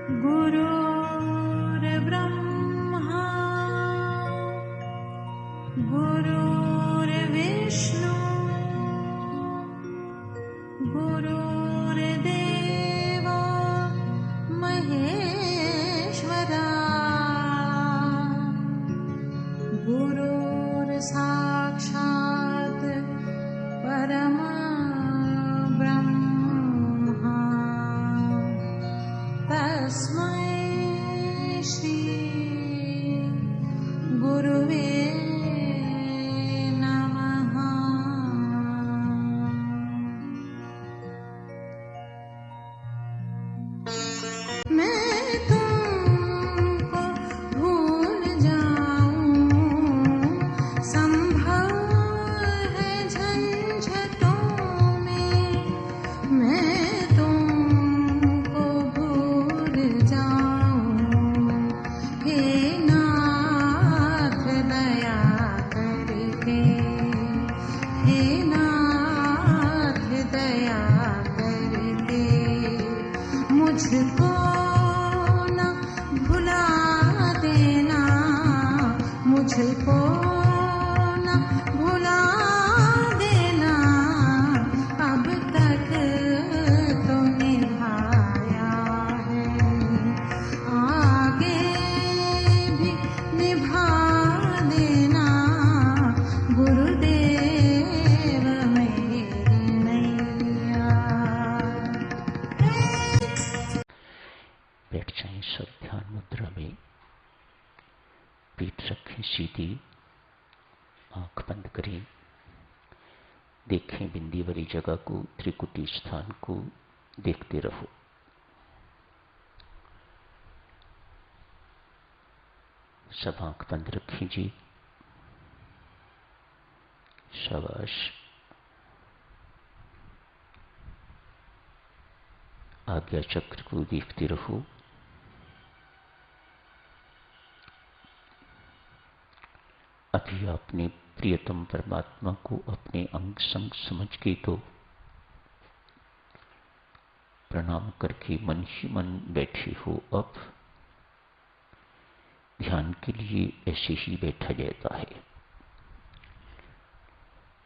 गुरुर्ब्रह्मा गुरुर्विष्णु गुरुर्देवो महेश्वरा गुरुर्साक्षात् परमब्रह्मा तस्मै श्री गुरुवे नमः। मैं तुमको भूल जाऊं संभव है झंझटों में, मैं तुमको भूल जाऊं हे नाथ दया करके, हे नाथ दया करके मुझको न भुला देना, मुझको न भुला देना। अब तक तो निभाया है, आगे भी निभा देना। गुरुदेव मेरी नैया। बैठ जाएं सब ध्यान मुद्रा में, पीठ रखें सीधी, आंख बंद करें, देखें बिंदी वाली जगह को, त्रिकुटी स्थान को देखते रहो। सब आंख बंद रखें जी, शाबाश। आज्ञा चक्र को देखते रहो। अभी आपने प्रियतम परमात्मा को अपने अंग संग समझ के तो प्रणाम करके मन ही मन बैठे हो। अब ध्यान के लिए ऐसे ही बैठा जाता है।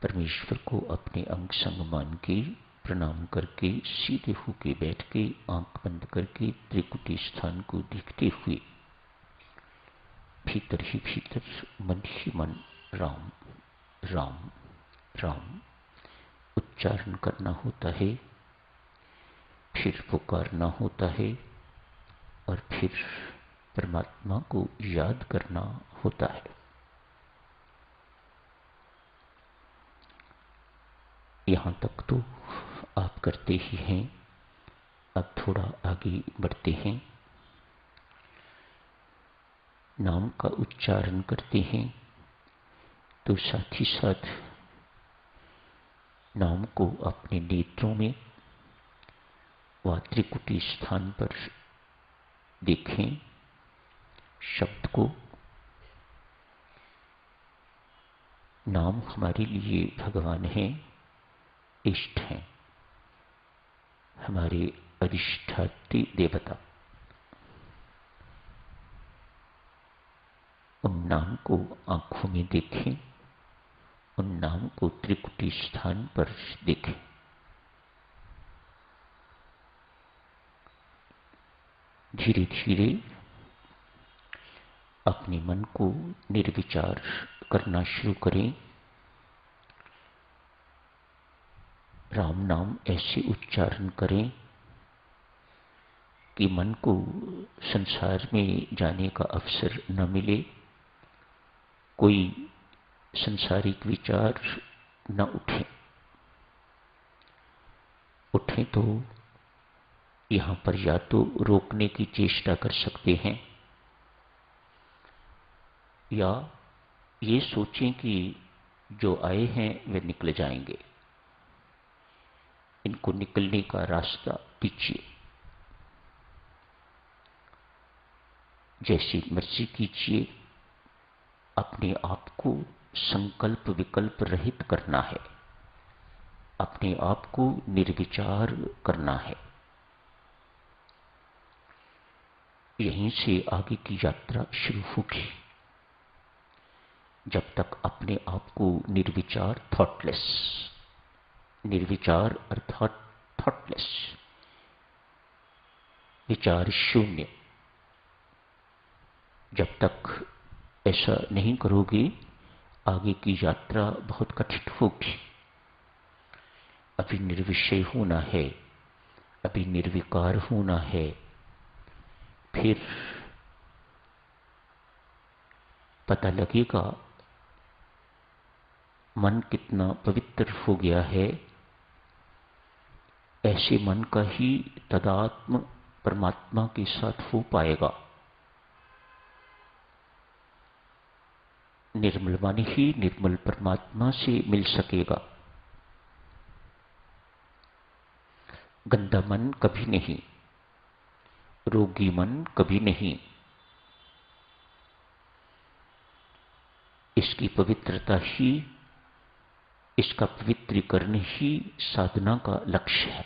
परमेश्वर को अपने अंग संग मान के प्रणाम करके सीधे होके बैठ के आंख बंद करके त्रिकुटी स्थान को देखते हुए भीतर ही भीतर मन ही मन राम राम राम उच्चारण करना होता है, फिर पुकारना होता है और फिर परमात्मा को याद करना होता है। यहां तक तो आप करते ही हैं। अब थोड़ा आगे बढ़ते हैं, नाम का उच्चारण करते हैं तो साथ ही साथ नाम को अपने नेत्रों में व त्रिकुटी स्थान पर देखें। शब्द को, नाम हमारे लिए भगवान है, इष्ट हैं, हमारे अधिष्ठात्री देवता। उन नाम को आंखों में देखें, उन नाम को त्रिकुटी स्थान पर देखें। धीरे धीरे अपने मन को निर्विचार करना शुरू करें। राम नाम ऐसे उच्चारण करें कि मन को संसार में जाने का अवसर न मिले, कोई संसारिक विचार न उठे। उठे तो यहां पर या तो रोकने की चेष्टा कर सकते हैं या ये सोचें कि जो आए हैं वे निकल जाएंगे, इनको निकलने का रास्ता दीजिए। जैसी मर्जी कीजिए, अपने आप को संकल्प विकल्प रहित करना है, अपने आप को निर्विचार करना है। यहीं से आगे की यात्रा शुरू होगी। जब तक अपने आप को निर्विचार, थॉटलेस, निर्विचार अर्थात थॉटलेस, विचार शून्य, जब तक ऐसा नहीं करोगे आगे की यात्रा बहुत कठिन होगी। अभी निर्विषय होना है, अभी निर्विकार होना है, फिर पता लगेगा मन कितना पवित्र हो गया है। ऐसे मन का ही तदात्म परमात्मा के साथ हो पाएगा। निर्मल मन ही निर्मल परमात्मा से मिल सकेगा। गंदा मन कभी नहीं, रोगी मन कभी नहीं। इसकी पवित्रता ही, इसका पवित्रीकरण ही साधना का लक्ष्य है।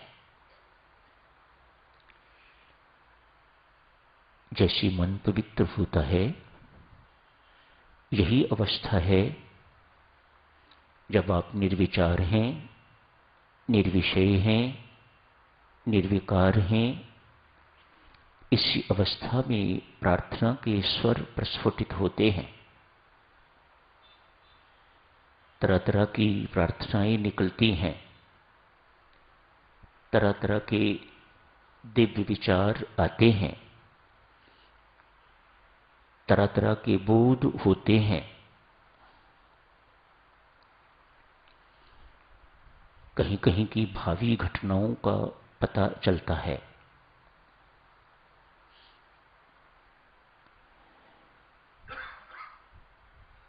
जैसे मन पवित्र होता है, यही अवस्था है जब आप निर्विचार हैं, निर्विषय हैं, निर्विकार हैं। इसी अवस्था में प्रार्थना के स्वर प्रस्फुटित होते हैं। तरह तरह की प्रार्थनाएं निकलती हैं, तरह तरह के दिव्य विचार आते हैं, तरह तरह के बोध होते हैं। कहीं कहीं की भावी घटनाओं का पता चलता है।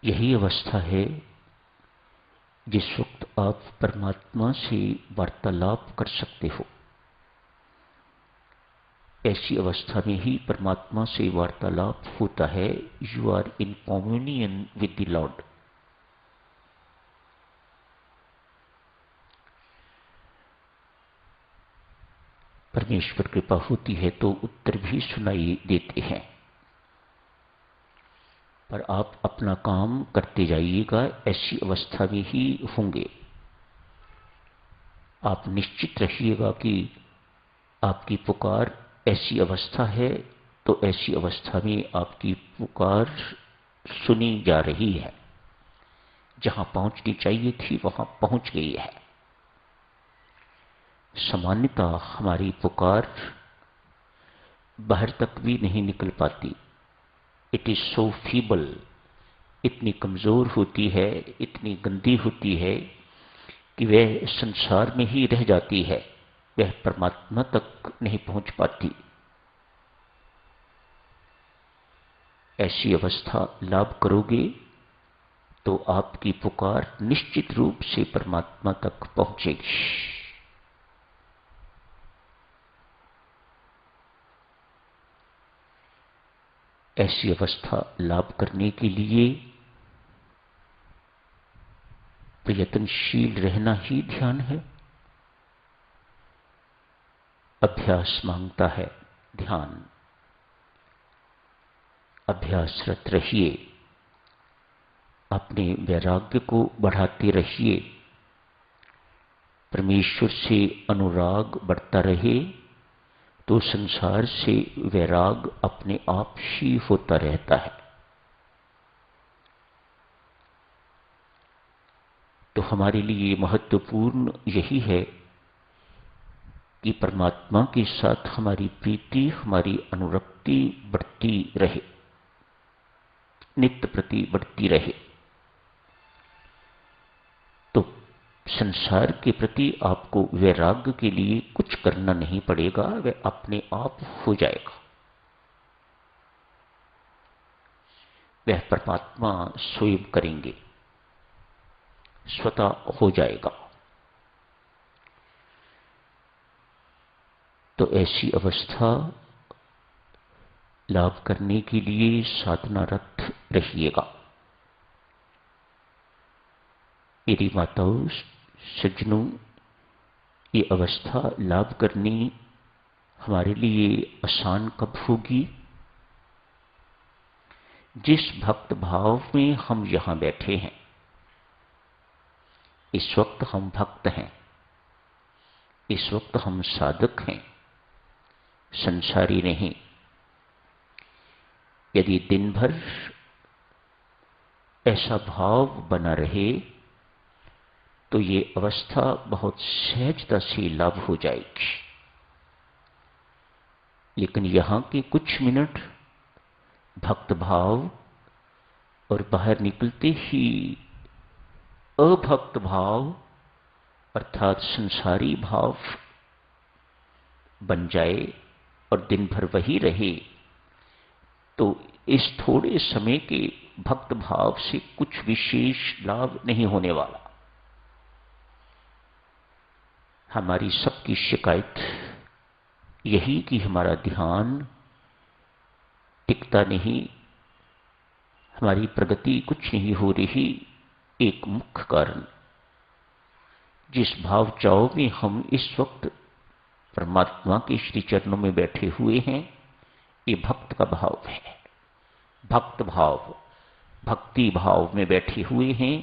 यही अवस्था है जिस वक्त आप परमात्मा से वार्तालाप कर सकते हो। ऐसी अवस्था में ही परमात्मा से वार्तालाप होता है। You are in communion with the lord. परमेश्वर कृपा होती है तो उत्तर भी सुनाई देते हैं, पर आप अपना काम करते जाइएगा। ऐसी अवस्था में ही होंगे। आप निश्चित रहिएगा कि आपकी पुकार ऐसी अवस्था है, तो ऐसी अवस्था में आपकी पुकार सुनी जा रही है। जहां पहुंचनी चाहिए थी वहां पहुंच गई है। सामान्यतः हमारी पुकार बाहर तक भी नहीं निकल पाती। इट इज सो फीबल, इतनी कमजोर होती है, इतनी गंदी होती है कि वह संसार में ही रह जाती है, वह परमात्मा तक नहीं पहुंच पाती। ऐसी अवस्था लाभ करोगे तो आपकी पुकार निश्चित रूप से परमात्मा तक पहुंचेगी। ऐसी अवस्था लाभ करने के लिए प्रयत्नशील रहना ही ध्यान है। अभ्यास मांगता है ध्यान। अभ्यासरत रहिए, अपने वैराग्य को बढ़ाते रहिए। परमेश्वर से अनुराग बढ़ता रहे तो संसार से वैराग अपने आप ही होता रहता है। तो हमारे लिए महत्वपूर्ण यही है कि परमात्मा के साथ हमारी प्रीति, हमारी अनुरक्ति बढ़ती रहे, नित्य प्रति बढ़ती रहे। तो संसार के प्रति आपको वैराग्य के लिए कुछ करना नहीं पड़ेगा, वह अपने आप हो जाएगा। वह परमात्मा स्वयं करेंगे, स्वतः हो जाएगा। तो ऐसी अवस्था लाभ करने के लिए साधनारत रहिएगा। मेरी माताओं, सज्जनों, ये अवस्था लाभ करनी हमारे लिए आसान कब होगी? जिस भक्त भाव में हम यहां बैठे हैं, इस वक्त हम भक्त हैं, इस वक्त हम साधक हैं, संसारी नहीं। यदि दिन भर ऐसा भाव बना रहे तो ये अवस्था बहुत सहजता से लाभ हो जाएगी। लेकिन यहां के कुछ मिनट भक्त भाव और बाहर निकलते ही अभक्त भाव अर्थात संसारी भाव बन जाए और दिन भर वही रहे, तो इस थोड़े समय के भक्त भाव से कुछ विशेष लाभ नहीं होने वाला। हमारी सबकी शिकायत यही कि हमारा ध्यान टिकता नहीं, हमारी प्रगति कुछ नहीं हो रही। एक मुख्य कारण, जिस भाव चाव में हम इस वक्त परमात्मा के श्री चरणों में बैठे हुए हैं, ये भक्त का भाव है। भक्त भाव, भक्ति भाव में बैठे हुए हैं।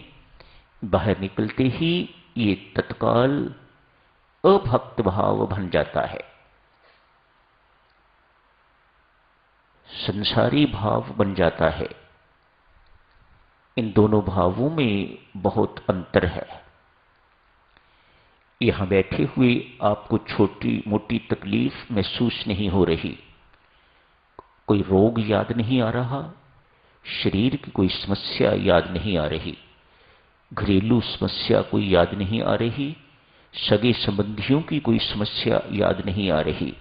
बाहर निकलते ही ये तत्काल अभक्त भाव बन जाता है, संसारी भाव बन जाता है। इन दोनों भावों में बहुत अंतर है। यहां बैठे हुए आपको छोटी मोटी तकलीफ महसूस नहीं हो रही, कोई रोग याद नहीं आ रहा, शरीर की कोई समस्या याद नहीं आ रही, घरेलू समस्या कोई याद नहीं आ रही, सगे संबंधियों की कोई समस्या याद नहीं आ रही।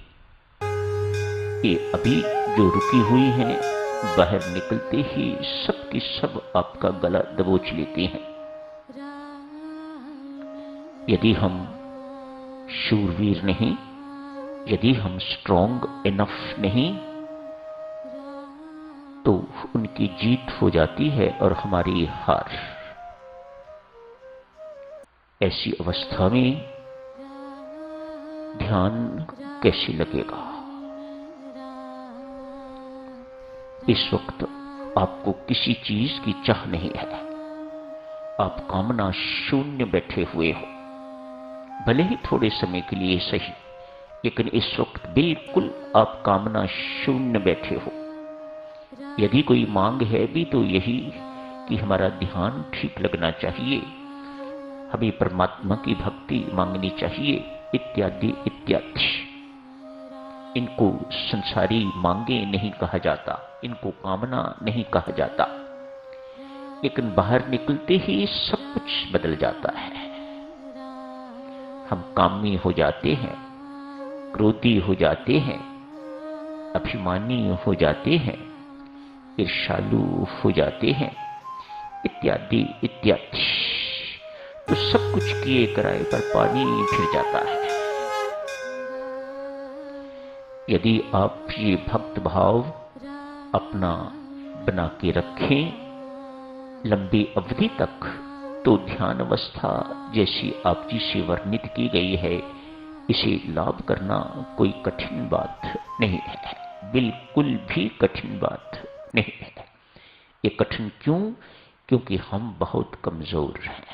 ये अभी जो रुकी हुई हैं, बाहर निकलते ही सब की सब आपका गला दबोच लेती हैं। यदि हम शूरवीर नहीं, यदि हम स्ट्रॉन्ग इनफ नहीं, तो उनकी जीत हो जाती है और हमारी हार। ऐसी अवस्था में ध्यान कैसे लगेगा? इस वक्त आपको किसी चीज की चाह नहीं है, आप कामना शून्य बैठे हुए हो। भले ही थोड़े समय के लिए सही, लेकिन इस वक्त बिल्कुल आप कामना शून्य बैठे हो। यदि कोई मांग है भी तो यही कि हमारा ध्यान ठीक लगना चाहिए, हमें परमात्मा की भक्ति मांगनी चाहिए, इत्यादि इत्यादि। इनको संसारी मांगे नहीं कहा जाता, इनको कामना नहीं कहा जाता। लेकिन बाहर निकलते ही सब कुछ बदल जाता है। हम कामी हो जाते हैं, क्रोधी हो जाते हैं, अभिमानी हो जाते हैं, ईर्ष्यालु हो जाते हैं, इत्यादि इत्यादि। तो सब कुछ किए कराए पर पानी फिर जाता है। यदि आप ये भक्त भाव अपना बना के रखें लंबी अवधि तक, तो ध्यान अवस्था जैसी आप जी से वर्णित की गई है, इसे लाभ करना कोई कठिन बात नहीं है, बिल्कुल भी कठिन बात नहीं है। ये कठिन क्यों? क्योंकि हम बहुत कमजोर हैं।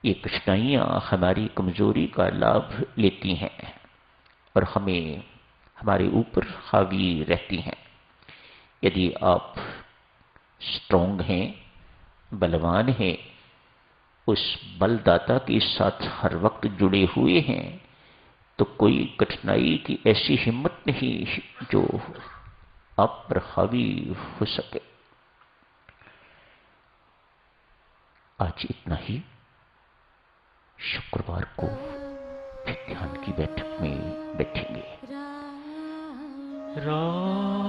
ये कठिनाइयां हमारी कमजोरी का लाभ लेती हैं और हमें हमारे ऊपर हावी रहती हैं। यदि आप स्ट्रॉन्ग हैं, बलवान हैं, उस बलदाता के साथ हर वक्त जुड़े हुए हैं, तो कोई कठिनाई की ऐसी हिम्मत नहीं जो आप पर हावी हो सके। आज इतना ही। शुक्रवार को फिर ध्यान की बैठक में बैठेंगे। राम